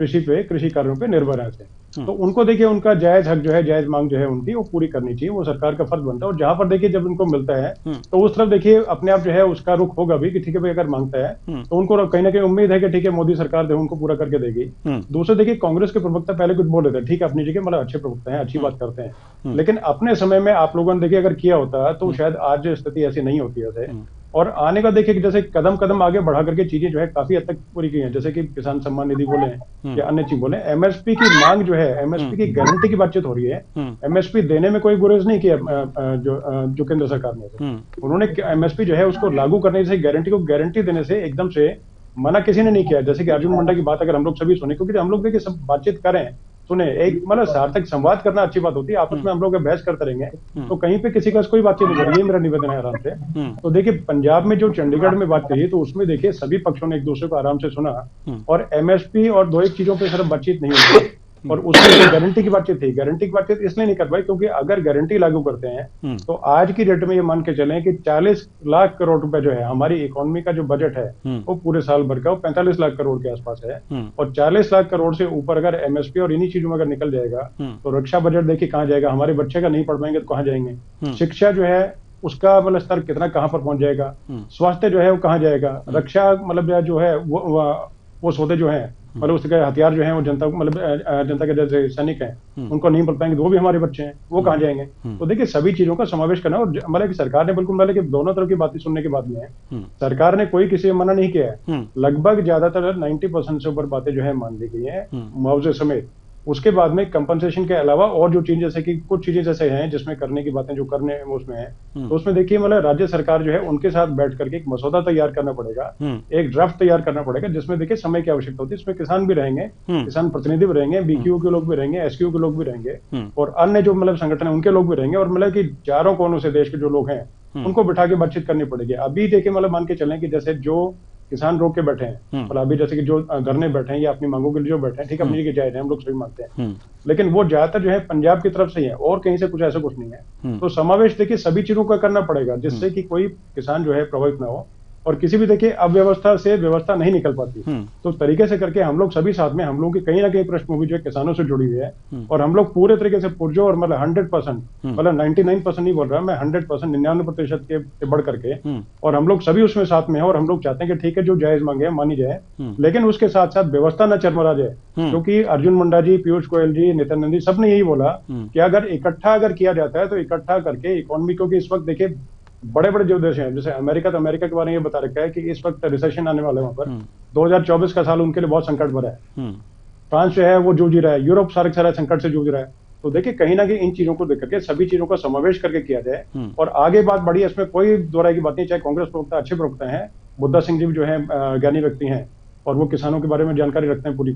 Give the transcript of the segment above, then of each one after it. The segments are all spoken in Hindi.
कृषि कार्यों पे निर्भर है। तो उनको देखिए उनका जायज हक जो है, जायज मांग जो है उनकी, वो पूरी करनी चाहिए, वो सरकार का फर्ज बनता है। और जहां पर देखिए जब उनको मिलता है तो उस तरफ देखिए अपने आप जो है उसका रुख होगा भी कि ठीक है भाई अगर मांगता है तो उनको कहीं ना कहीं उम्मीद है कि ठीक है मोदी सरकार जो उनको पूरा करके देगी। दूसरे देखिए कांग्रेस के प्रवक्ता पहले कुछ बोल रहे थे, ठीक है अपनी जगह मतलब अच्छे प्रवक्ता हैं, अच्छी बात करते हैं, लेकिन अपने समय में आप लोगों ने देखिए अगर किया होता तो शायद आज स्थिति ऐसी नहीं होती है। और आने का देखिए जैसे कदम कदम आगे बढ़ा करके चीजें जो है काफी हद तक पूरी की हैं, जैसे कि किसान सम्मान निधि बोले या अन्य चीज बोले। एमएसपी की मांग जो है, एमएसपी की गारंटी की बातचीत हो रही है। एमएसपी देने में कोई गुरेज नहीं किया जो केंद्र सरकार ने, उन्होंने एमएसपी जो है उसको लागू करने से, गारंटी को गारंटी देने से एकदम से मना किसी ने नहीं किया। जैसे कि अर्जुन मुंडा की बात अगर हम लोग सभी सुने, क्योंकि हम लोग देखिए सब बातचीत करें सुने, एक मतलब सार्थक संवाद करना अच्छी बात होती है, आपस में हम लोग बहस करते रहेंगे तो कहीं पे किसी का कोई बातचीत नहीं करेगी, मेरा निवेदन है आराम से। तो देखिए पंजाब में जो चंडीगढ़ में बात कही तो उसमें देखिए सभी पक्षों ने एक दूसरे को आराम से सुना और एमएसपी और दो एक चीजों पे सिर्फ बातचीत नहीं हुई और उसमें गारंटी की बातचीत थी। गारंटी की बातचीत इसलिए नहीं कर पाई क्योंकि अगर गारंटी लागू करते हैं तो आज की डेट में ये मान के चलें कि 40 लाख करोड़ रुपए जो है हमारी इकोनॉमी का जो बजट है वो पूरे साल भर का वो 45 लाख करोड़ के आसपास है। और 40 लाख करोड़ से ऊपर अगर एमएसपी और इन्हीं चीजों में अगर निकल जाएगा तो रक्षा बजट देखिए कहाँ जाएगा, हमारे बच्चे का नहीं पढ़ पाएंगे तो कहाँ जाएंगे, शिक्षा जो है उसका मतलब स्तर कितना कहाँ पर पहुंच जाएगा, स्वास्थ्य जो है वो कहाँ जाएगा, रक्षा मतलब जो है वो सौदे जो है मतलब उसके हथियार जो है वो जनता मतलब जनता के जैसे सैनिक हैं उनको नहीं मिल पाएंगे, वो भी हमारे बच्चे हैं, वो कहाँ जाएंगे। तो देखिए सभी चीजों का समावेश करना और मतलब कि सरकार ने बिल्कुल मतलब कि दोनों तरफ की बातें सुनने के बाद में सरकार ने कोई किसी मना नहीं किया है। लगभग ज्यादातर 90% से ऊपर बातें जो है मान ली गई है मुआवजे समेत। उसके बाद में कंपनसेशन के अलावा और जो चीज जैसे कि कुछ चीजें जैसे हैं जिसमें करने की बातें जो करने उसमें है तो उसमें देखिए मतलब राज्य सरकार जो है उनके साथ बैठ करके एक मसौदा तैयार करना पड़ेगा, एक ड्राफ्ट तैयार करना पड़ेगा जिसमें देखिए समय की आवश्यकता होती है। इसमें किसान भी रहेंगे, किसान प्रतिनिधि भी रहेंगे, बीक्यू के लोग भी रहेंगे, एसक्यू के लोग भी रहेंगे और अन्य जो मतलब संगठन है उनके लोग भी रहेंगे और मतलब कि चारों कोनों से देश के जो लोग हैं उनको बिठा के बातचीत करनी पड़ेगी। अभी देखिए मतलब मान के चलें कि जैसे जो किसान रोक के बैठे हैं मतलब अभी जैसे कि जो धरने बैठे हैं या अपनी मांगों के लिए जो बैठे हैं, ठीक है अपनी जगह जायज है, हम लोग सभी मानते हैं, लेकिन वो ज्यादातर जो है पंजाब की तरफ से ही है और कहीं से कुछ ऐसा कुछ नहीं है। तो समावेश देखिए सभी चीजों का करना पड़ेगा जिससे कि कोई किसान जो है प्रभावित ना हो और किसी भी देखिए अव्यवस्था से व्यवस्था नहीं निकल पाती। तो तरीके से करके हम लोग सभी साथ में हम लोग की कहीं ना कहीं पृष्ठभूमि जो है किसानों से जुड़ी हुई है और हम लोग पूरे तरीके से पुरजोर और मतलब 100% मतलब 99% नहीं बोल रहा मैं, 100% 99% के बढ़ करके और हम लोग सभी उसमें साथ में है और हम लोग चाहते हैं कि ठीक है जो जायज मांगे मानी जाए लेकिन उसके साथ साथ व्यवस्था न चरमरा जाए। क्योंकि अर्जुन मुंडा जी, पीयूष गोयल जी, नित्यानंद जी सबने यही बोला कि अगर इकट्ठा अगर किया जाता है तो इकट्ठा करके इकोनॉमी, क्योंकि इस वक्त देखिए बड़े बड़े जो देश हैं जैसे अमेरिका, तो अमेरिका के बारे में ये बता रखा है कि इस वक्त रिसेशन आने वाला है वहां पर, 2024 का साल उनके लिए बहुत संकट भरा है। फ्रांस जो है वो जूझ रहा है, यूरोप सारे सारे संकट से जूझ रहा है। तो देखिए कहीं ना कहीं इन चीजों को देख करके सभी चीजों का समावेश करके किया जाए और आगे बात बढ़ी, इसमें कोई दो राय की बात नहीं। चाहे कांग्रेस प्रवक्ता अच्छे प्रवक्ता हैं, बुद्धा सिंह जी भी जो है ज्ञानी व्यक्ति हैं और वो किसानों के बारे में जानकारी रखते हैं पूरी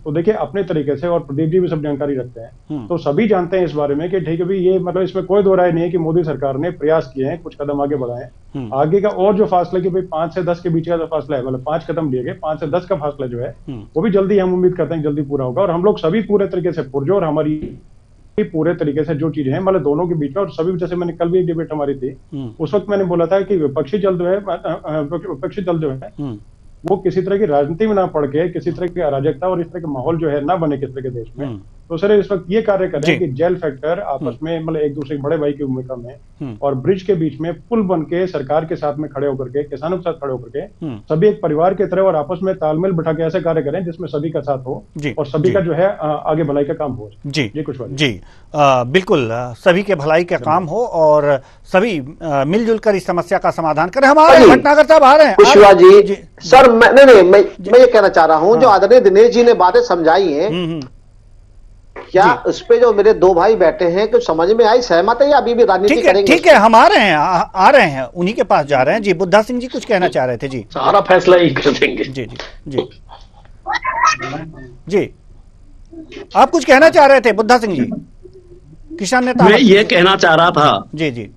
तो देखिए अपने तरीके से, और प्रदीप जी भी सब जानकारी रखते हैं तो सभी जानते हैं इस बारे में कि ठीक है भाई ये मतलब इसमें कोई दो राय नहीं है कि मोदी सरकार ने प्रयास किए हैं, कुछ कदम आगे बढ़ाए हैं। आगे का और जो फासला कि भाई 5 से 10 के बीच का जो फासला है, मतलब 5 कदम लिए गए, 5 से 10 का फासला जो है वो भी जल्दी हम उम्मीद करते हैं जल्दी पूरा होगा और हम लोग सभी पूरे तरीके से पुरजोर हमारी पूरे तरीके से जो चीजें हैं मतलब दोनों के बीच में। और सभी जैसे मैंने कल भी एक डिबेट हमारी थी उस वक्त मैंने बोला था कि विपक्षी दल जो है वो किसी तरह की राजनीति में ना पड़ के किसी तरह की अराजकता और इस तरह के माहौल जो है ना बने किस तरह के देश में। तो सर इस वक्त ये कार्य कर रहे हैं कि जेल फैक्टर आपस में मतलब एक दूसरे बड़े भाई की भूमिका में और ब्रिज के बीच में पुल बन के सरकार के साथ में खड़े होकर के, किसानों के साथ खड़े होकर के सभी एक परिवार की तरह और आपस में तालमेल बिठा के ऐसे कार्य करें जिसमें सभी का साथ हो और सभी का जो है आगे भलाई का काम हो। जी ये कुछ जी बिल्कुल सभी के भलाई का काम हो और सभी मिलजुल कर इस समस्या का समाधान करें। हमारे भटनागर साहब आ रहे हैं। कुशवाहा जी सर मैं ये कहना चाह रहा हूं जो आदरणीय दिनेश जी ने बातें समझाई हैं क्या उस पे जो मेरे दो भाई बैठे हैं कुछ समझ में आई, सहमत है या अभी भी राजनीति करेंगे? ठीक है हम आ रहे हैं उन्हीं के पास जा रहे हैं। जी बुद्धा सिंह जी कुछ कहना चाह रहे थे। जी सारा फैसला ही कर देंगे। जी जी जी जी आप कुछ कहना चाह रहे थे बुद्धा सिंह जी, किसान नेता? मैं ये कहना चाह रहा था जी जी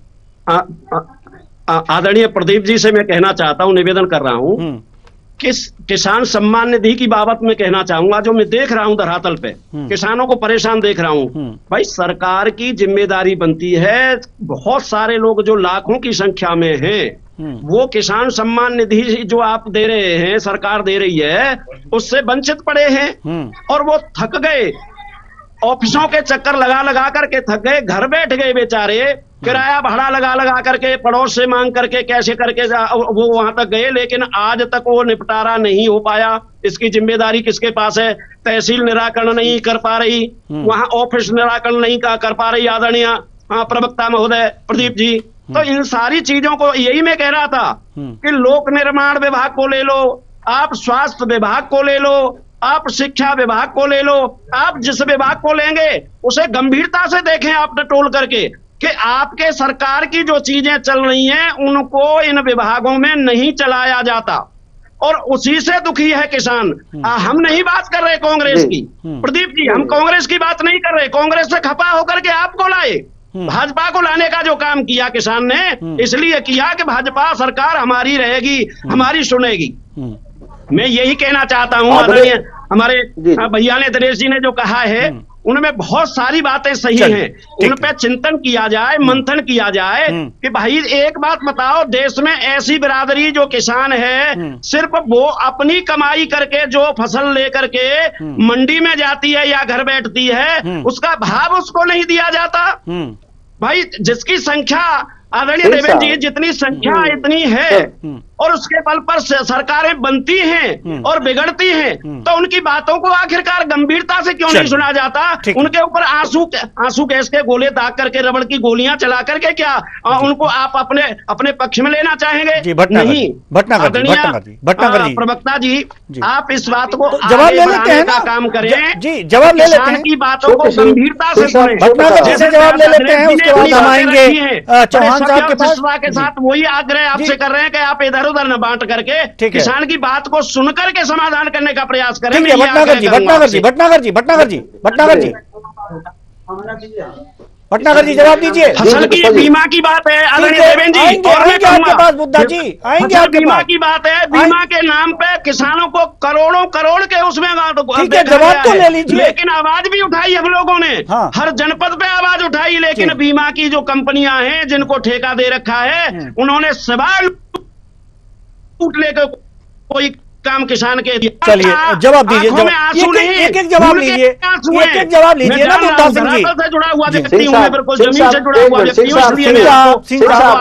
आदरणीय प्रदीप जी से मैं कहना चाहता हूं, निवेदन कर रहा हूं किसान सम्मान निधि की बाबत में कहना चाहूंगा। जो मैं देख रहा हूं धरातल पे किसानों को परेशान देख रहा हूं, भाई सरकार की जिम्मेदारी बनती है, बहुत सारे लोग जो लाखों की संख्या में हैं वो किसान सम्मान निधि जो आप दे रहे हैं, सरकार दे रही है, उससे वंचित पड़े हैं और वो थक गए, ऑफिसों के चक्कर लगा लगा करके थक गए, घर बैठ गए बेचारे, किराया भाड़ा लगा लगा करके, पड़ोस से मांग करके, कैसे करके वो वहां तक गए, लेकिन आज तक वो निपटारा नहीं हो पाया। इसकी जिम्मेदारी किसके पास है? तहसील निराकरण नहीं कर पा रही, वहां ऑफिस निराकरण नहीं कर पा रही आदरणीय प्रवक्ता महोदय प्रदीप जी। तो इन सारी चीजों को यही मैं कह रहा था कि लोक निर्माण विभाग को ले लो, आप स्वास्थ्य विभाग को ले लो, आप शिक्षा विभाग को ले लो, आप जिस विभाग को लेंगे उसे गंभीरता से देखें, आप टटोल करके कि आपके सरकार की जो चीजें चल रही हैं उनको इन विभागों में नहीं चलाया जाता, और उसी से दुखी है किसान। हम नहीं बात कर रहे कांग्रेस की प्रदीप जी, हम कांग्रेस की बात नहीं कर रहे, कांग्रेस से खफा होकर के आपको लाए, भाजपा को लाने का जो काम किया किसान ने, इसलिए किया कि भाजपा सरकार हमारी रहेगी, हमारी सुनेगी। मैं यही कहना चाहता हूं, आदरणीय हमारे भैया ने, दिनेश जी ने जो कहा है उनमें बहुत सारी बातें सही हैं, उन पे चिंतन किया जाए, मंथन किया जाए कि भाई एक बात बताओ, देश में ऐसी बिरादरी जो किसान है, सिर्फ वो अपनी कमाई करके जो फसल लेकर के मंडी में जाती है या घर बैठती है, उसका भाव उसको नहीं दिया जाता। भाई जिसकी संख्या आदरणीय देवेंद्र जी, जितनी संख्या इतनी है और उसके बल पर सरकारें बनती हैं और बिगड़ती हैं, तो उनकी बातों को आखिरकार गंभीरता से क्यों नहीं सुना जाता? उनके ऊपर आंसू गैस के गोले दाग करके, रबड़ की गोलियां चला करके क्या उनको आप अपने पक्ष में लेना चाहेंगे? नहीं। प्रवक्ता जी, आप इस बात को जवाब ले लेते हैं का काम करें जी, जवाब ले लेते हैं, की बातों को गंभीरता से सुनें। जवाब ले लेते हैं, उसके बाद हम आएंगे चौहान साहब के पास। के साथ वही आग्रह आपसे कर रहे हैं कि आप इधर उधर न बांट करके किसान की बात को सुनकर के समाधान करने का प्रयास करें। भटनागर जी जवाब दीजिए। फसल की बीमा की बात है आदरणीय देवेंद्र जी, और मैं आपके पास बुद्धा जी आएंगे, बीमा की बात है, बीमा के नाम पे किसानों को करोड़ों करोड़ के उसमें जवाब तो ले लीजिए। लेकिन आवाज भी उठाई हम लोगों ने, हर जनपद पे आवाज उठाई, लेकिन बीमा की जो कंपनियां हैं जिनको ठेका दे रखा है, उन्होंने सवाल लेकर कोई काम किसान के। चलिए जवाब दीजिए, एक जवाब लीजिए, एक जवाब लीजिए ना बुद्धा सिंह जी। से जुड़ा हुआ व्यक्ति हूं मैं, बिल्कुल जमीन से जुड़ा हुआ व्यक्ति हूं, इसलिए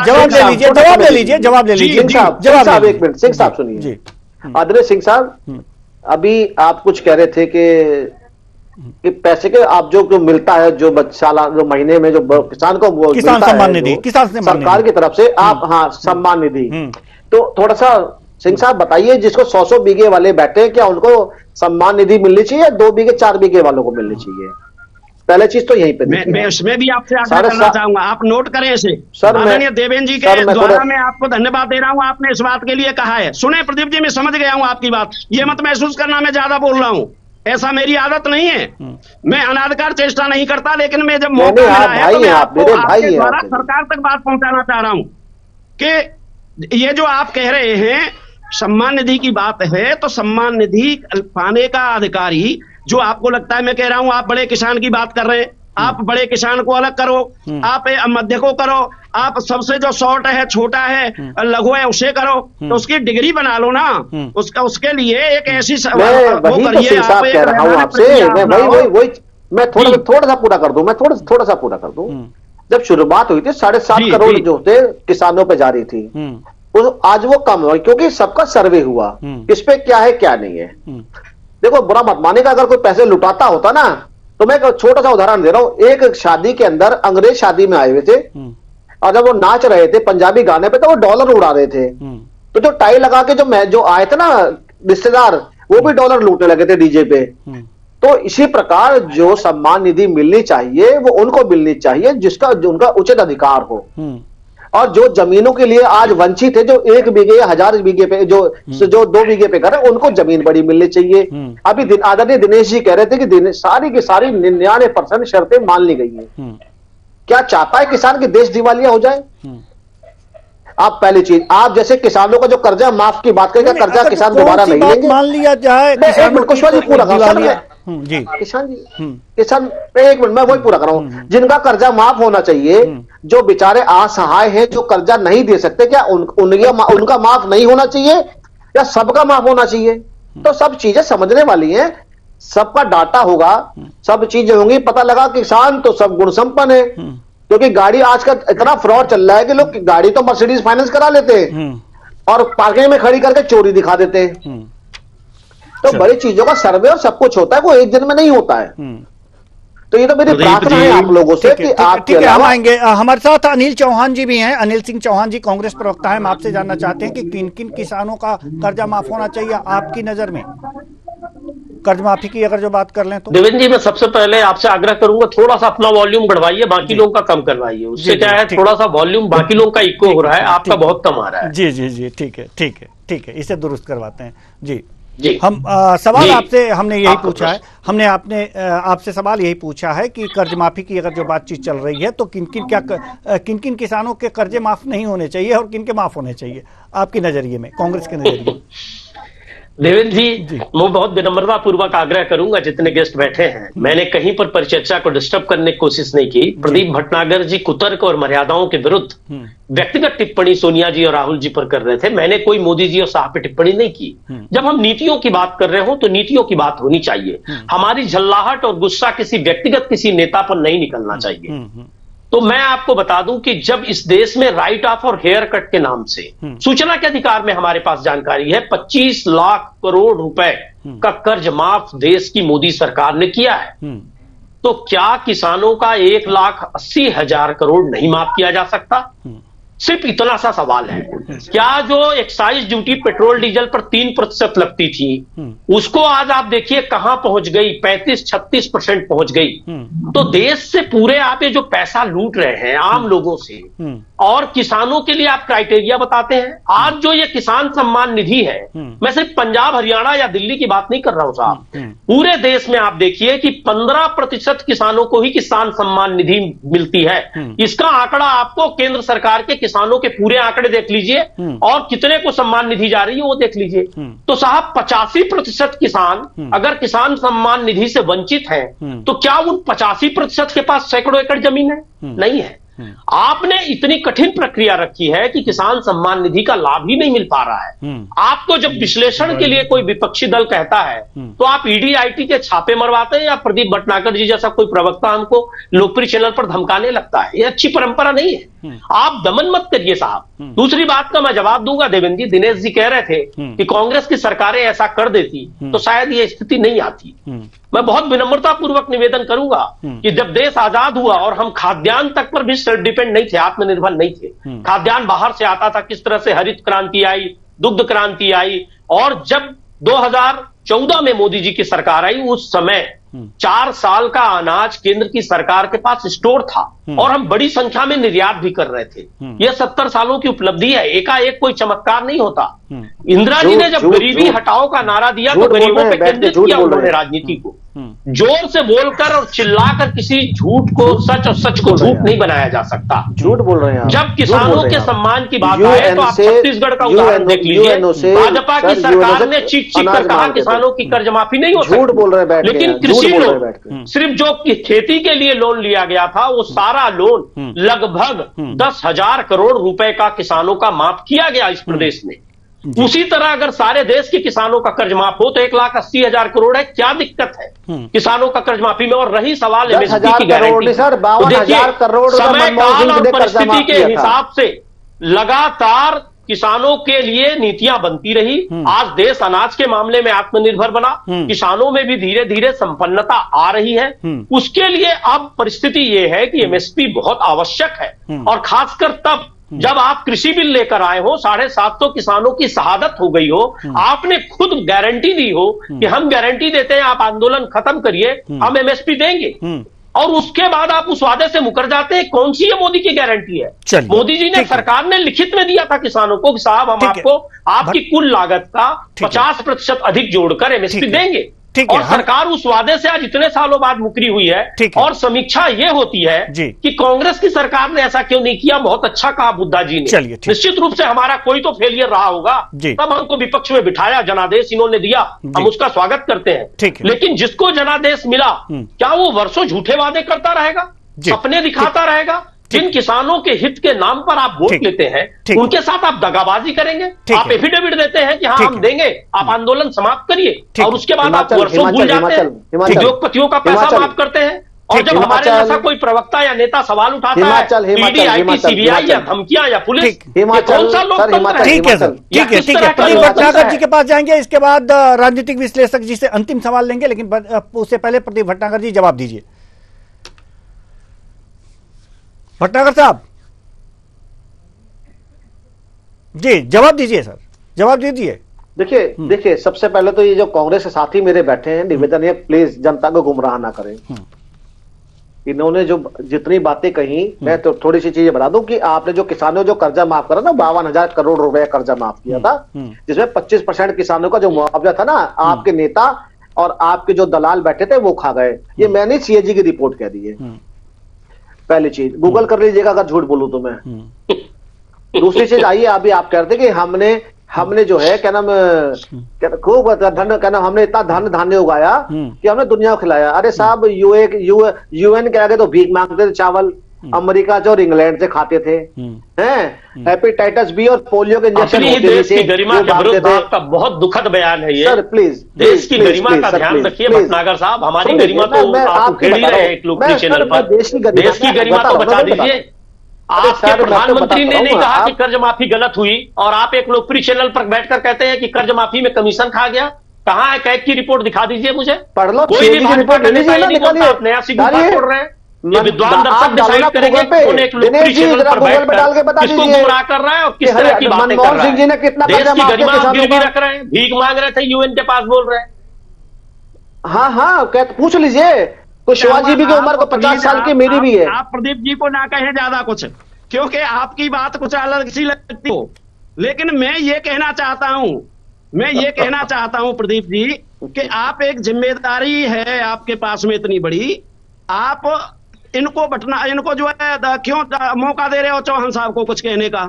जवाब ले लीजिए, जवाब ले लीजिए, जवाब ले लीजिए। जवाब एक मिनट, सिंह साहब सुनिए। आदरणीय सिंह साहब, अभी आप कुछ कह रहे थे कि पैसे के आप जो मिलता है, जो जो महीने में जो किसान को किसान सम्मान निधि, सरकार की तरफ से आप, हाँ सम्मान निधि, तो थोड़ा सा सिंह साहब बताइए, जिसको 100 बीघे वाले बैठे हैं, क्या उनको सम्मान निधि मिलनी चाहिए या 2 बीघे 4 बीघे वालों को मिलनी चाहिए? पहले चीज तो यहीं पे मैं उसमें भी आपसे आग्रह करना चाहूंगा, आप नोट करें इसे। आदरणीय देवेंद्र जी के द्वारा मैं आपको धन्यवाद दे रहा हूं, आपने इस बात के लिए कहा है। सुने प्रदीप जी, मैं समझ गया हूं आपकी बात, ये मत महसूस करना मैं ज्यादा बोल रहा हूं, ऐसा मेरी आदत नहीं है, मैं अनाधिकार चेष्टा नहीं करता, लेकिन मैं जब मौका मिला है तो मैं आपको आपके द्वारा सरकार तक बात पहुंचाना चाह रहा हूं कि ये जो आप कह रहे हैं सम्मान निधि की बात है, तो सम्मान निधि पाने का अधिकारी जो आपको लगता है, मैं कह रहा हूं आप बड़े किसान की बात कर रहे हैं, आप बड़े किसान को अलग करो, आप मध्य को करो, आप सबसे जो शॉर्ट है, छोटा है, लघु है, उसे करो, तो उसकी डिग्री बना लो ना, उसके लिए एक ऐसी मैं थोड़ा सा पूरा कर दूं, मैं थोड़ा सा पूरा कर दूं। जब शुरुआत हुई थी 7.5 करोड़ जो थे किसानों पे जारी थी, आज वो कम हुआ क्योंकि सबका सर्वे हुआ, इस पे क्या है क्या नहीं है। देखो बुरा मत मानेगा, अगर कोई पैसे लुटाता होता ना, तो मैं एक छोटा सा उदाहरण दे रहा हूं। एक शादी के अंदर अंग्रेज शादी में आए हुए थे, और जब वो नाच रहे थे पंजाबी गाने पे, तो वो डॉलर उड़ा रहे थे, तो जो टाई लगा के जो आए थे ना रिश्तेदार, वो भी डॉलर लूटने लगे थे डीजे पे। तो इसी प्रकार जो सम्मान निधि मिलनी चाहिए वो उनको मिलनी चाहिए जिसका उनका उचित अधिकार हो, और जो जमीनों के लिए आज वंचित है, जो 1 बीघे या 1000 बीघे पे, जो 2 बीघे पे कर रहे हैं, उनको जमीन बड़ी मिलनी चाहिए। अभी आदरणीय दिनेश जी कह रहे थे कि सारी की सारी 99% शर्तें मान ली गई हैं। क्या चाहता है किसान की देश दिवालिया हो जाए? आप पहली चीज, आप जैसे किसानों का जो कर्जा माफ की बात करेंगे, कर्जा किसान दोबारा नहीं लेंगे, मान लिया जाए कुशवाहा जी पूरा किसान एक मिनट मैं वही पूरा कर रहा हूं। जिनका कर्जा माफ होना चाहिए जो बेचारे असहाय हैं, जो कर्जा नहीं दे सकते, क्या उनका माफ नहीं होना चाहिए या सबका माफ होना चाहिए? तो सब चीजें समझने वाली हैं, सबका डाटा होगा, सब चीजें होंगी। पता लगा किसान तो सब गुण संपन्न है, क्योंकि गाड़ी आज का इतना फ्रॉड चल रहा है कि लोग गाड़ी तो मर्सिडीज फाइनेंस करा लेते हैं और पार्किंग में खड़ी करके चोरी दिखा देते हैं। तो बड़ी चीजों का सर्वे और सब कुछ होता है, वो एक दिन में नहीं होता है। तो ये तो मेरी प्रार्थना है आप लोगों से कि आप ठीक है, हम आएंगे। हमारे साथ अनिल चौहान जी भी हैं। अनिल सिंह चौहान जी कांग्रेस प्रवक्ता हैं। हम आपसे जानना चाहते हैं कि किन किन किसानों का कर्जा माफ होना चाहिए आपकी नजर में, कर्ज माफी की अगर जो बात कर लें तो। देवेंद्र जी, मैं सबसे पहले आपसे आग्रह करूंगा, थोड़ा सा अपना वॉल्यूम बढ़वाइए, बाकी लोगों का कम करवाइए। उससे क्या है, थोड़ा सा वॉल्यूम बाकी लोगों का इको हो रहा है, आपका बहुत कम आ रहा है। जी जी जी, ठीक है ठीक है ठीक है, इसे दुरुस्त करवाते हैं। जी जी, हम सवाल आपसे हमने यही पूछा है, हमने आपसे सवाल यही पूछा है कि कर्ज माफी की अगर जो बातचीत चल रही है तो किन किन किसानों के कर्जे माफ नहीं होने चाहिए और किन के माफ होने चाहिए आपके नजरिए में, कांग्रेस के नजरिए में? देवेंद्र जी, मैं बहुत विनम्रता पूर्वक आग्रह करूंगा, जितने गेस्ट बैठे हैं, मैंने कहीं पर परिचर्चा को डिस्टर्ब करने की कोशिश नहीं की। प्रदीप भटनागर जी कुतर्क और मर्यादाओं के विरुद्ध व्यक्तिगत टिप्पणी सोनिया जी और राहुल जी पर कर रहे थे। मैंने कोई मोदी जी और शाह पे टिप्पणी नहीं की। जब हम नीतियों की बात कर रहे हो तो नीतियों की बात होनी चाहिए। हमारी झल्लाहट और गुस्सा किसी व्यक्तिगत किसी नेता पर नहीं निकलना चाहिए। तो मैं आपको बता दूं कि जब इस देश में राइट ऑफ और हेयर कट के नाम से सूचना के अधिकार में हमारे पास जानकारी है 25 लाख करोड़ रुपए का कर्ज माफ देश की मोदी सरकार ने किया है, तो क्या किसानों का 1,80,000 करोड़ नहीं माफ किया जा सकता? सिर्फ इतना सा सवाल है। क्या जो एक्साइज ड्यूटी पेट्रोल डीजल पर 3% लगती थी, उसको आज आप देखिए कहां पहुंच गई, 35-36% पहुंच गई। तो देश से पूरे आप ये जो पैसा लूट रहे हैं आम लोगों से, और किसानों के लिए आप क्राइटेरिया बताते हैं। आज जो ये किसान सम्मान निधि है, मैं सिर्फ पंजाब हरियाणा या दिल्ली की बात नहीं कर रहा हूं साहब, पूरे देश में आप देखिए कि 15% किसानों को ही किसान सम्मान निधि मिलती है। इसका आंकड़ा आपको केंद्र सरकार के किसानों के पूरे आंकड़े देख लीजिए और कितने को सम्मान निधि जा रही है वो देख लीजिए। तो साहब 85% किसान अगर किसान सम्मान निधि से वंचित हैं, तो क्या उन 85% के पास सैकड़ों एकड़ जमीन है? नहीं है। आपने इतनी कठिन प्रक्रिया रखी है कि किसान सम्मान निधि का लाभ ही नहीं मिल पा रहा है। आपको जब विश्लेषण के लिए कोई विपक्षी दल कहता है तो आप ईडी आईटी के छापे मरवाते हैं या प्रदीप भटनागर जी जैसा कोई प्रवक्ता हमको लोकप्रिय चैनल पर धमकाने लगता है। ये अच्छी परंपरा नहीं है, आप दमन मत करिए साहब। दूसरी बात का मैं जवाब दूंगा देवेंद्र जी, दिनेश जी कह रहे थे कि कांग्रेस की सरकारें ऐसा कर देती तो शायद ये स्थिति नहीं आती। मैं बहुत विनम्रता पूर्वक निवेदन करूंगा कि जब देश आजाद हुआ और हम खाद्यान्न तक पर भी सेल्फ डिपेंड नहीं थे, आत्मनिर्भर नहीं थे, खाद्यान्न बाहर से आता था, किस तरह से हरित क्रांति आई, दुग्ध क्रांति आई, और जब 2014 में मोदी जी की सरकार आई उस समय 4 साल का अनाज केंद्र की सरकार के पास स्टोर था और हम बड़ी संख्या में निर्यात भी कर रहे थे। यह 70 सालों की उपलब्धि है, एकाएक कोई चमत्कार नहीं होता। इंदिरा जी ने जब गरीबी हटाओ का नारा दिया तो गरीबों पे केंद्रित किया उन्होंने राजनीति को। जोर से बोलकर और चिल्लाकर किसी झूठ को सच और सच को झूठ नहीं बनाया जा सकता। झूठ बोल रहे हैं। जब किसानों के सम्मान की बात आए तो आप छत्तीसगढ़ का उदाहरण देख लीजिए। भाजपा की सरकार ने चीख चीख कर कहा किसानों की कर्ज माफी नहीं हो सकती, झूठ बोल रहे हैं, लेकिन कृषि लोन सिर्फ जो खेती के लिए लोन लिया गया था वो सारा लोन लगभग 10,000 करोड़ रुपए का किसानों का माफ किया गया इस प्रदेश में। उसी तरह अगर सारे देश के किसानों का कर्ज माफ हो तो 1,80,000 करोड़ है, क्या दिक्कत है किसानों का कर्ज माफी में? और रही सवाल एमएसपी की गारंटी, समय काल और परिस्थिति के हिसाब से लगातार किसानों के लिए नीतियां बनती रही। आज देश अनाज के मामले में आत्मनिर्भर बना, किसानों में भी धीरे धीरे संपन्नता आ रही है। उसके लिए अब परिस्थिति ये है कि एमएसपी बहुत आवश्यक है, और खासकर तब जब आप कृषि बिल लेकर आए हो, 750 किसानों की शहादत हो गई हो, आपने खुद गारंटी दी हो कि हम गारंटी देते हैं आप आंदोलन खत्म करिए, हम एमएसपी देंगे, और उसके बाद आप उस वादे से मुकर जाते हैं। कौन सी ये मोदी की गारंटी है? मोदी जी ने, सरकार ने लिखित में दिया था किसानों को कि साहब हम आपको आपकी कुल लागत का 50% अधिक जोड़कर एमएसपी देंगे, और सरकार उस वादे से आज इतने सालों बाद मुकरी हुई है। और समीक्षा ये होती है कि कांग्रेस की सरकार ने ऐसा क्यों नहीं किया। बहुत अच्छा कहा बुद्धा जी ने। निश्चित रूप से हमारा कोई तो फेलियर रहा होगा, तब हमको विपक्ष में बिठाया, जनादेश इन्होंने दिया, हम उसका स्वागत करते हैं। लेकिन जिसको जनादेश मिला, क्या वो वर्षों झूठे वादे करता रहेगा, सपने दिखाता रहेगा? जिन किसानों के हित के नाम पर आप वोट लेते हैं उनके साथ आप दगाबाजी करेंगे। आप एफिडेविट देते हैं कि हाँ हम देंगे, आप आंदोलन समाप्त करिए और उसके बाद आप वर्षों भूल जाते हैं, उद्योगपतियों का पैसा माफ करते हैं। और जब हमारे जैसा कोई प्रवक्ता या नेता सवाल उठाता है, ईडी, आईटी, सीबीआई या धमकियां या पुलिस, कौन सा लोकतंत्र है? ठीक है सर, ठीक है, ठीक है। प्रदीप भटनागर जी के पास जाएंगे, इसके बाद राजनीतिक विश्लेषक जी से अंतिम सवाल लेंगे, लेकिन उससे पहले प्रदीप भटनागर जी जवाब दीजिए। भटनागर साहब जी जवाब दीजिए सर, जवाब दीजिए। देखिए सबसे पहले तो ये जो कांग्रेस के साथी मेरे बैठे हैं, निवेदन है प्लीज जनता को गुमराह ना करें। इन्होंने जो जितनी बातें कही, मैं तो थोड़ी सी चीजें बता दूं कि आपने जो किसानों जो कर्जा माफ करा ना, 52,000 करोड़ रुपए कर्जा माफ किया था, जिसमें 25% किसानों का जो मुआवजा था ना, आपके नेता और आपके जो दलाल बैठे थे वो खा गए। ये मैंने सीएजी की रिपोर्ट कह दी है। पहली चीज गूगल कर लीजिएगा अगर झूठ बोलूं तो मैं। दूसरी चीज आइए, अभी आप कहते कि हमने जो है क्या नाम खूब धन, क्या नाम हमने इतना धन धान्य उगाया कि हमने दुनिया को खिलाया। अरे साहब यूएन के आगे तो भीख मांगते थे चावल, अमेरिका से और इंग्लैंड से खाते थे, हैं हेपेटाइटिस बी और पोलियो के इंजेक्शन देश की गरिमा के विरुद्ध आपका बहुत दुखद बयान है ये। सर प्लीज देश की गरिमा का ध्यान रखिए भटनागर साहब, हमारी गरिमा तो आप उखेड़ ही रहे हैं एक लोकप्रिय चैनल पर। देश की गरिमा तो बचा दीजिए। आपके प्रधानमंत्री ने नहीं कहा कि कर्ज माफी गलत हुई और आप एक लोकप्रिय चैनल पर बैठकर कहते हैं कि कर्ज माफी में कमीशन खा गया। कहाँ है कैग की रिपोर्ट, दिखा दीजिए मुझे। पढ़ लो, कोई भी भाजपा का नेता नहीं बोलता, आप नया सिग्नल पढ़ रहे हैं। ये विद्वान दर्शक डिसाइड करेंगे कौन एक लोकप्रिय चैनल पर बैठकर किसको गुमराह कर रहा है और किस तरह की बातें कर रहा है। देश की गरिमा आप गिरवी रख रहे हैं, भीख मांग रहे थे, यूएन के पास बोल रहे हैं। हाँ पूछ लीजिए, तो शिवाजी भी की उम्र को 50 साल की मेरी भी है। आप प्रदीप जी को ना कहें ज्यादा कुछ, क्योंकि आपकी बात कुछ अलग सी लगती हो। लेकिन मैं ये कहना चाहता हूं प्रदीप जी कि आप एक जिम्मेदारी है आपके पास में इतनी बड़ी, आप इनको जो है क्यों मौका दे रहे हो चौहान साहब को कुछ कहने का?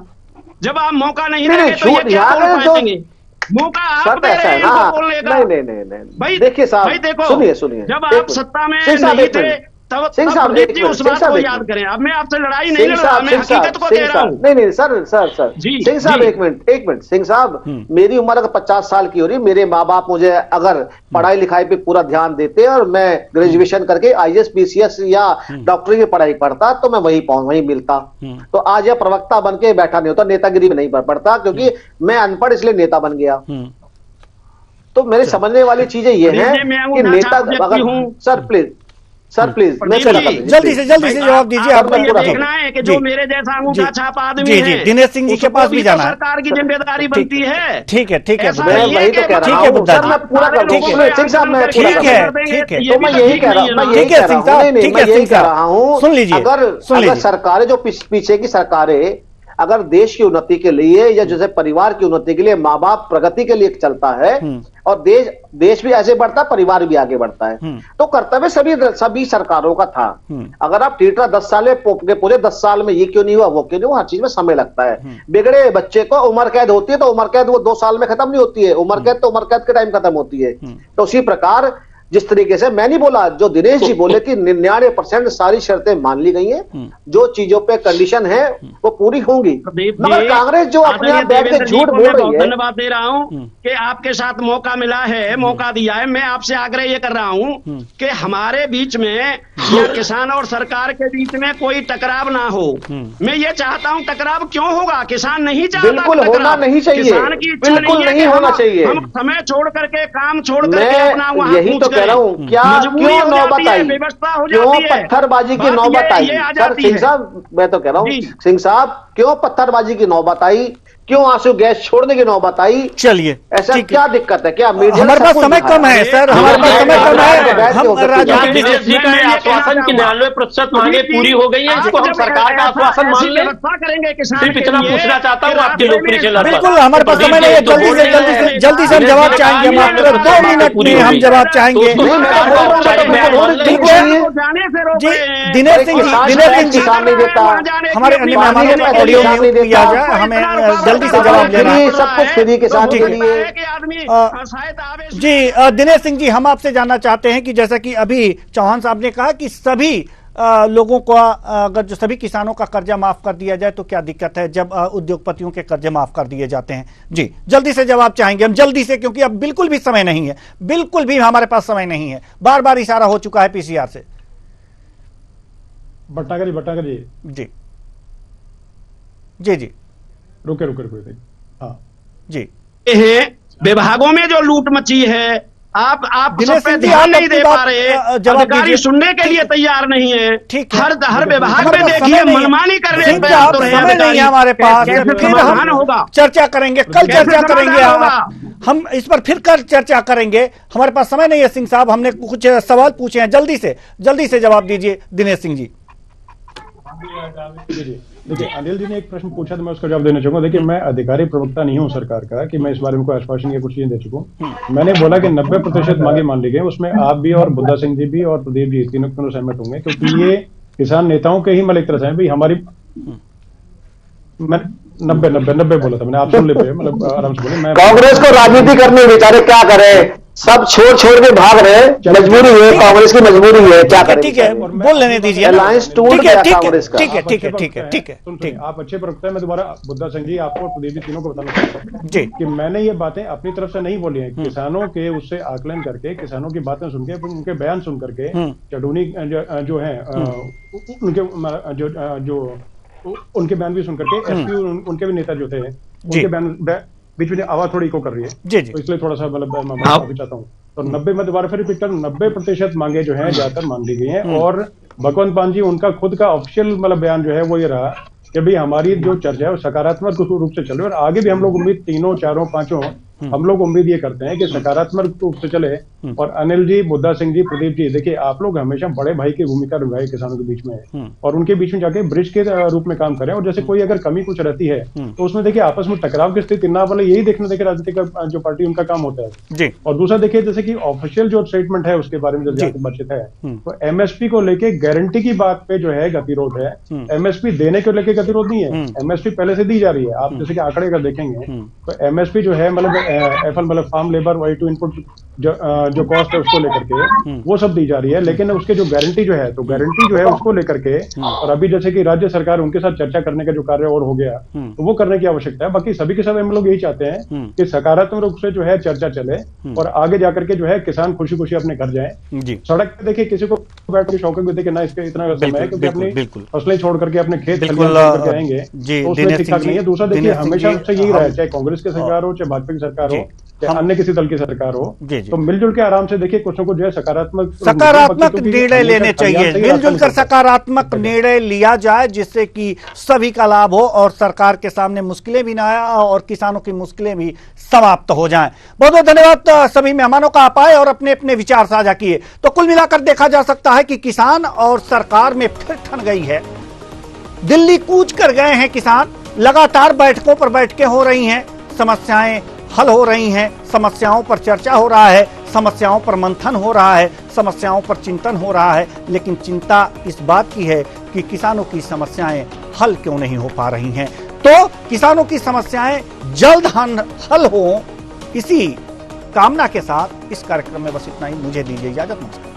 जब आप मौका नहीं देंगे तो ये क्या बोल पाएंगे? मौका आप दे रहे हैं इनको बोलने का। नहीं भाई देखिए साहब, भाई देखो सुनिए जब आप सत्ता में नहीं थे तब प्रदीप जी उस बात को याद करें। अब मैं आपसे लड़ाई नहीं लड़ रहा, मैं हकीकत को कह रहा हूं। नहीं सर सिंह साहब एक मिनट सिंह साहब, मेरी उम्र अगर 50 साल की हो रही, मेरे माँ बाप मुझे अगर पढ़ाई लिखाई पे पूरा ध्यान देते और मैं ग्रेजुएशन करके IAS PCS या डॉक्टरी की पढ़ाई पढ़ता तो मैं वहीं मिलता। तो आज यह प्रवक्ता बन के बैठा नहीं होता, नेतागिरी में नहीं पड़ता, क्योंकि मैं अनपढ़ इसलिए नेता बन गया। तो मेरे समझने वाली चीजें ये है कि नेता अगर सर प्लीज जल्दी से जवाब दीजिए। आप देखना है कि जो मेरे जैसा अंगूठा छाप आदमी है, दिनेश सिंह जी के पास भी जाना है। सरकार की जिम्मेदारी बनती है। ठीक है मैं वही तो कह रहा हूं सर, मैं पूरा कर दूंगा सिंह साहब, मैं ठीक है तो मैं यही कह रहा हूं, मैं यही कह रहा हूं, सुन लीजिए, अगर सरकारें जो पीछे की सरकारें अगर देश की उन्नति के लिए या जैसे परिवार की उन्नति के लिए, माँ बाप प्रगति के लिए चलता है और देश भी ऐसे बढ़ता है, परिवार भी आगे बढ़ता है, तो कर्तव्य सभी सरकारों का था। अगर आप टीटरा 10 साल में पूरे 10 साल में ये क्यों नहीं हुआ, वो क्यों नहीं हुआ, हर चीज में समय लगता है। बिगड़े बच्चे को उम्र कैद होती है तो उम्र कैद वो 2 साल में खत्म नहीं होती है, उम्र कैद तो उम्र कैद के टाइम खत्म होती है। तो उसी प्रकार जिस तरीके से मैं नहीं बोला, जो दिनेश जी बोले कि 99% सारी शर्तें मान ली गई हैं, जो चीजों पे कंडीशन है वो पूरी होंगी, मगर कांग्रेस जो अपने आप बैठ के झूठ बोल रही है। धन्यवाद दे रहा हूं कि आपके साथ मौका मिला है, मौका दिया है। मैं आपसे आग्रह ये कर रहा हूं कि हमारे बीच में या किसान और सरकार के बीच में कोई टकराव ना हो। मैं ये चाहता हूं, टकराव क्यों होगा? किसान नहीं चाहता, बिल्कुल होना नहीं चाहिए, किसान की इच्छा बिल्कुल नहीं होना चाहिए। हम समय छोड़ करके, काम छोड़ करके अपना वहां यही तो कह रहा हूं, क्या क्यों नौबत आई, क्यों पत्थरबाजी की नौबत आई? सर सिंह साहब, मैं तो कह रहा हूँ सिंह साहब, क्यों पत्थरबाजी की नौबत आई, क्यों आंसू गैस छोड़ने की नौबत आई? चलिए, ऐसा क्या दिक्कत है? क्या मीडिया हमारे पास समय कम है सर, हमारे पास समय कम है। हम दिनेश जी का आश्वासन की 99% मांगे पूरी हो गई है, इसको हम सरकार का आश्वासन मान लें। सिर्फ इतना पूछना चाहता हूँ आपके लोकप्रिय चैनल पर। बिल्कुल, हमारे पास समय नहीं है, जल्दी से हम जवाब चाहेंगे, मात्र 2 मिनट में हम जवाब चाहेंगे। जी दिनेश सिंह जी सामने देता, हमारे अन्य मेहमानों को ऑडियो म्यूट किया जाए, हमें जल्दी से जवाब लेना है। सब कुछ फ्री के साथ के लिए। जी दिनेश सिंह जी, हम आपसे जानना चाहते हैं कि जैसा कि अभी चौहान साहब ने कहा कि सभी लोगों को अगर जो सभी किसानों का कर्जा माफ कर दिया जाए तो क्या दिक्कत है जब उद्योगपतियों के कर्जे माफ कर दिए जाते हैं? जी जल्दी से जवाब चाहेंगे हम, जल्दी से, क्योंकि अब बिल्कुल भी समय नहीं है, बिल्कुल भी हमारे पास समय नहीं है। बार बार इशारा हो चुका है पीसीआर से। भटनागर जी जी जी जी रुके हाँ जी। विभागों में जो लूट मची है, आप दिनेश सब पे सिंह जी, ध्यान आप नहीं अपनी दे बात, पा रहे, जवाब अधिकारी दीजिए। सुनने के लिए तैयार नहीं है। ठीक है, हर विभाग हमारे में पास देखिए समय नहीं है। मनमानी करने सिंह पे जी, आप तो रहे समय नहीं अधिकारी। है हमारे पास, कैसे फिर समाधान हम होगा? चर्चा करेंगे, कल कैसे चर्चा करेंगे, समाधान होगा? हम इस पर फिर कल चर्चा करेंगे। हमारे पास समय नहीं है सिंह साहब, हमने कुछ सवाल पूछे हैं, जल्दी से जवाब दीजिए दिनेश सिंह जी। देखिए अनिल जी ने एक प्रश्न पूछा तो मैं उसका जवाब देना चाहूंगा। देखिए मैं अधिकारी प्रवक्ता नहीं हूं सरकार का कि मैं इस बारे में कोई आश्वासन या कुछ चीजें दे चुका हूं। मैंने बोला कि 90% मांगे मान ली गई, उसमें आप भी और बुद्धा सिंह जी भी और प्रदीप जी तीनों सहमत होंगे, क्योंकि ये किसान नेताओं के ही मतलब एक तरह से भाई हमारी 90 बोला था मैंने, आप सुन ले पे मतलब आराम से बोले। मैं कांग्रेस को राजनीति करनी है, बेचारे क्या करें, सब छोड़ के भाग रहे हैं, मजबूरी है, कांग्रेस की मजबूरी है, क्या करें। ठीक है, बोल लेने दीजिए। अलायंस टूट गया कांग्रेस का। ठीक है। आप अच्छे प्रवक्ता है, मैं दोबारा बुद्धा सिंह जी आपको और प्रदीप जी तीनों को बताना चाहता हूँ जी कि मैंने ये बातें अपनी तरफ से नहीं बोली हैं, किसानों के उससे आकलन करके, किसानों की बातें सुन के, उनके बयान सुन करके, चडूनी जो है उनके जो उनके बयान भी सुन करके, एसपी उनके भी नेता जो थे उनके बयान बीच में आवाज थोड़ी इको कर रही है जी जी, तो इसलिए थोड़ा सा मतलब मैं माफी चाहता हूँ। तो 90 में दोबारा फिर रिपीट करूं, 90% मांगे जो है ज्यादातर मान ली गई हैं। और भगवंत मान जी उनका खुद का ऑफिशियल मतलब बयान जो है वो ये रहा कि भाई हमारी जो चर्चा है वो सकारात्मक रूप से चल रही है, और आगे भी हम लोग उम्मीद तीनों चारों पांचों हम लोग उम्मीद ये करते हैं कि सकारात्मक रूप से चले। और अनिल जी, बुद्धा सिंह जी, प्रदीप जी, देखिए आप लोग हमेशा बड़े भाई की भूमिका निभाए किसानों के बीच में, और उनके बीच में जाके ब्रिज के रूप में काम करें। और जैसे कोई अगर कमी कुछ रहती है तो उसमें देखिए आपस में टकराव की स्थिति ना बने, यही देखना देखिए राजनीतिक जो पार्टी उनका काम होता है जी। और दूसरा देखिए जैसे कि ऑफिशियल जो स्टेटमेंट है उसके बारे में जब बातचीत है तो एमएसपी को लेके गारंटी की बात पे जो है गतिरोध है, एमएसपी देने को लेके गतिरोध नहीं है। एमएसपी पहले से दी जा रही है, आप जैसे कि आंकड़े अगर देखेंगे तो एमएसपी जो है मतलब एफएल मतलब farm labour Y two input जो कॉस्ट है उसको लेकर के वो सब दी जा रही है, लेकिन उसके जो गारंटी जो है तो गारंटी जो है उसको लेकर के और अभी जैसे कि राज्य सरकार उनके साथ चर्चा करने का जो कार्य और हो गया तो वो करने की आवश्यकता है। बाकी सभी के सब हम लोग यही चाहते हैं कि सकारात्मक रूप से जो है चर्चा चले और आगे जाकर के जो है किसान खुशी खुशी अपने घर जाए। सड़क पे देखिए किसी को बैठ के शौक भी देखे ना इसके इतना समय है क्योंकि अपनी फसलें छोड़ करके अपने खेत करके आएंगे तो उसमें ठीक ठाक नहीं है। दूसरा देखिए हमेशा से यही रहा है, चाहे कांग्रेस की सरकार हो, चाहे भाजपा की सरकार हो, चाहे अन्य किसी दल की सरकार हो, तो मिलजुल के आराम से देखिए कुछ को जो है सकारात्मक निर्णय लेने चाहिए, मिलजुल कर सकारात्मक निर्णय लिया जाए जिससे कि सभी का लाभ हो और सरकार के सामने मुश्किलें भी ना आए और किसानों की मुश्किलें भी समाप्त हो जाएं। बहुत बहुत धन्यवाद सभी मेहमानों का, आप आए और अपने अपने विचार साझा किए। तो कुल मिलाकर देखा जा सकता है कि किसान और सरकार में फिर ठन गई है, दिल्ली कूच कर गए हैं किसान, लगातार बैठकों पर बैठकें हो रही हैं, समस्याएं हल हो रही हैं, समस्याओं पर चर्चा हो रहा है, समस्याओं पर मंथन हो रहा है, समस्याओं पर चिंतन हो रहा है, लेकिन चिंता इस बात की है कि किसानों की समस्याएं हल क्यों नहीं हो पा रही हैं। तो किसानों की समस्याएं जल्द हल हो, इसी कामना के साथ इस कार्यक्रम में बस इतना ही। मुझे दीजिए इजाजत, नमस्कार।